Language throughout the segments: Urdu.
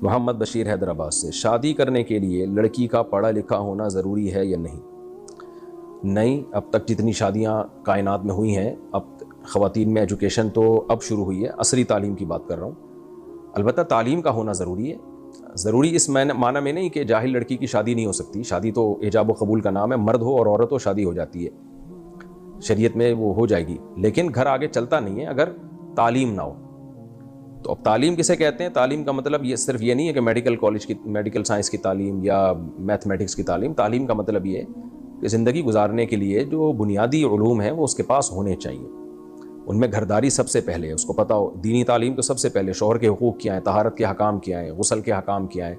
محمد بشیر حیدرآباد سے، شادی کرنے کے لیے لڑکی کا پڑھا لکھا ہونا ضروری ہے یا نہیں؟ نہیں، اب تک جتنی شادیاں کائنات میں ہوئی ہیں، اب خواتین میں ایجوکیشن تو اب شروع ہوئی ہے، عصری تعلیم کی بات کر رہا ہوں۔ البتہ تعلیم کا ہونا ضروری ہے، ضروری اس معنی میں نہیں کہ جاہل لڑکی کی شادی نہیں ہو سکتی، شادی تو ایجاب و قبول کا نام ہے، مرد ہو اور عورت ہو شادی ہو جاتی ہے، شریعت میں وہ ہو جائے گی، لیکن گھر آگے چلتا نہیں ہے اگر تعلیم نہ ہو۔ تو اب تعلیم کسے کہتے ہیں؟ تعلیم کا مطلب یہ صرف یہ نہیں ہے کہ میڈیکل کالج کی میڈیکل سائنس کی تعلیم یا میتھمیٹکس کی تعلیم۔ تعلیم کا مطلب یہ ہے کہ زندگی گزارنے کے لیے جو بنیادی علوم ہیں وہ اس کے پاس ہونے چاہیے، ان میں گھرداری سب سے پہلے اس کو پتہ ہو، دینی تعلیم تو سب سے پہلے، شوہر کے حقوق کیا ہیں، طہارت کے حکام کیا ہیں، غسل کے حکام کیا ہیں،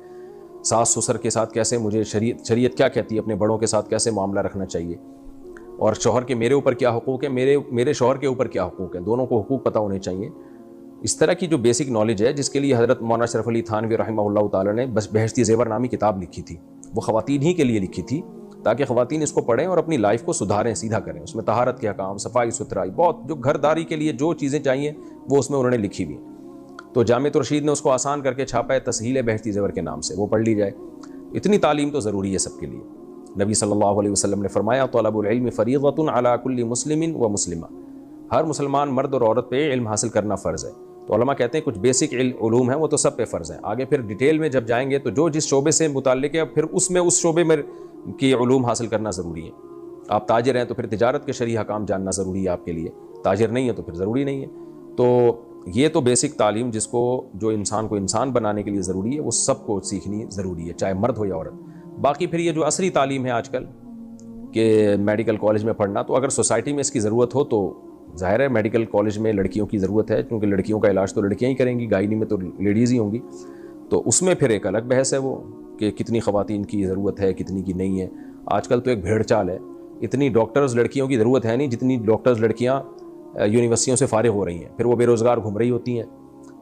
ساس سسر کے ساتھ کیسے مجھے شریعت کیا کہتی ہے، اپنے بڑوں کے ساتھ کیسے معاملہ رکھنا چاہیے، اور شوہر کے میرے اوپر کیا حقوق ہیں، میرے شوہر کے اوپر کیا حقوق ہیں، دونوں کو حقوق پتہ ہونے چاہیے۔ اس طرح کی جو بیسک نالج ہے، جس کے لیے حضرت مولانا اشرف علی تھانوی رحمہ اللہ تعالیٰ نے بس بہشتی زیور نامی کتاب لکھی تھی، وہ خواتین ہی کے لیے لکھی تھی تاکہ خواتین اس کو پڑھیں اور اپنی لائف کو سدھاریں، سیدھا کریں۔ اس میں طہارت کے حکام، صفائی ستھرائی، بہت جو گھرداری کے لیے جو چیزیں چاہیے وہ اس میں انہوں نے لکھی ہوئی۔ تو جامعۃ الرشید نے اس کو آسان کر کے چھاپا ہے تسہیل بہشتی زیور کے نام سے، وہ پڑھ لی جائے۔ اتنی تعلیم تو ضروری ہے سب کے لیے۔ نبی صلی اللہ علیہ وسلم نے فرمایا طلب العلم فریضۃ علی کل مسلم و مسلمہ، ہر مسلمان مرد اور عورت پہ علم حاصل کرنا فرض ہے۔ تو علماء کہتے ہیں کچھ بیسک علوم ہیں وہ تو سب پہ فرض ہیں، آگے پھر ڈیٹیل میں جب جائیں گے تو جو جس شعبے سے متعلق ہے پھر اس میں اس شعبے میں کی علوم حاصل کرنا ضروری ہے۔ آپ تاجر ہیں تو پھر تجارت کے شرعی حکام جاننا ضروری ہے آپ کے لیے، تاجر نہیں ہے تو پھر ضروری نہیں ہے۔ تو یہ تو بیسک تعلیم جس کو جو انسان کو انسان بنانے کے لیے ضروری ہے وہ سب کو سیکھنی ضروری ہے، چاہے مرد ہو یا عورت۔ باقی پھر یہ جو عصری تعلیم ہے آج کل کہ میڈیکل کالج میں پڑھنا، تو اگر سوسائٹی میں اس کی ضرورت ہو تو ظاہر ہے میڈیکل کالج میں لڑکیوں کی ضرورت ہے، کیونکہ لڑکیوں کا علاج تو لڑکیاں ہی کریں گی، گائنی میں تو لیڈیز ہی ہوں گی، تو اس میں پھر ایک الگ بحث ہے وہ کہ کتنی خواتین کی ضرورت ہے کتنی کی نہیں ہے۔ آج کل تو ایک بھیڑ چال ہے، اتنی ڈاکٹرز لڑکیوں کی ضرورت ہے نہیں جتنی ڈاکٹرز لڑکیاں یونیورسٹیوں سے فارغ ہو رہی ہیں، پھر وہ بے روزگار گھوم رہی ہوتی ہیں،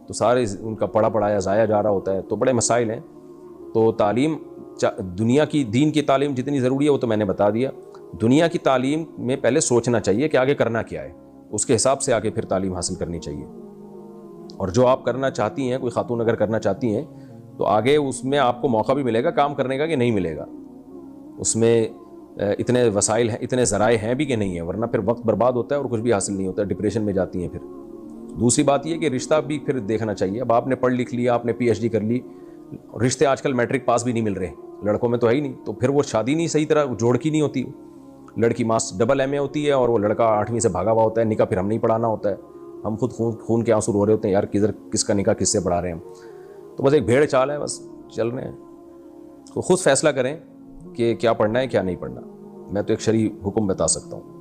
تو سارے ان کا پڑھا پڑھایا ضائع جا رہا ہوتا ہے، تو بڑے مسائل ہیں۔ تو تعلیم دنیا کی دین کی تعلیم جتنی ضروری ہے وہ تو میں نے بتا دیا، دنیا کی تعلیم میں پہلے سوچنا چاہیے کہ آگے کرنا کیا ہے، اس کے حساب سے آگے پھر تعلیم حاصل کرنی چاہیے۔ اور جو آپ کرنا چاہتی ہیں، کوئی خاتون اگر کرنا چاہتی ہیں تو آگے اس میں آپ کو موقع بھی ملے گا کام کرنے کا کہ نہیں ملے گا، اس میں اتنے وسائل ہیں، اتنے ذرائع ہیں بھی کہ نہیں ہیں، ورنہ پھر وقت برباد ہوتا ہے اور کچھ بھی حاصل نہیں ہوتا ہے، ڈپریشن میں جاتی ہیں۔ پھر دوسری بات یہ کہ رشتہ بھی پھر دیکھنا چاہیے۔ اب آپ نے پڑھ لکھ لیا، آپ نے پی ایچ ڈی کر لی، رشتے آج کل میٹرک پاس بھی نہیں مل رہے، لڑکوں میں تو ہے ہی نہیں، تو پھر وہ شادی نہیں صحیح طرح جوڑ کی نہیں ہوتی، لڑکی ڈبل ایم اے ہوتی ہے اور وہ لڑکا 8ویں سے بھاگا ہوا ہوتا ہے، نکاح پھر ہم نہیں پڑھانا ہوتا ہے، ہم خود خون کے آنسو رو رہے ہوتے ہیں، یار کس کا نکاح کس سے پڑھا رہے ہیں ہم۔ تو بس ایک بھیڑ چال ہے، بس چل رہے ہیں، تو خود فیصلہ کریں کہ کیا پڑھنا ہے کیا نہیں پڑھنا۔ میں تو ایک شرعی حکم بتا سکتا ہوں۔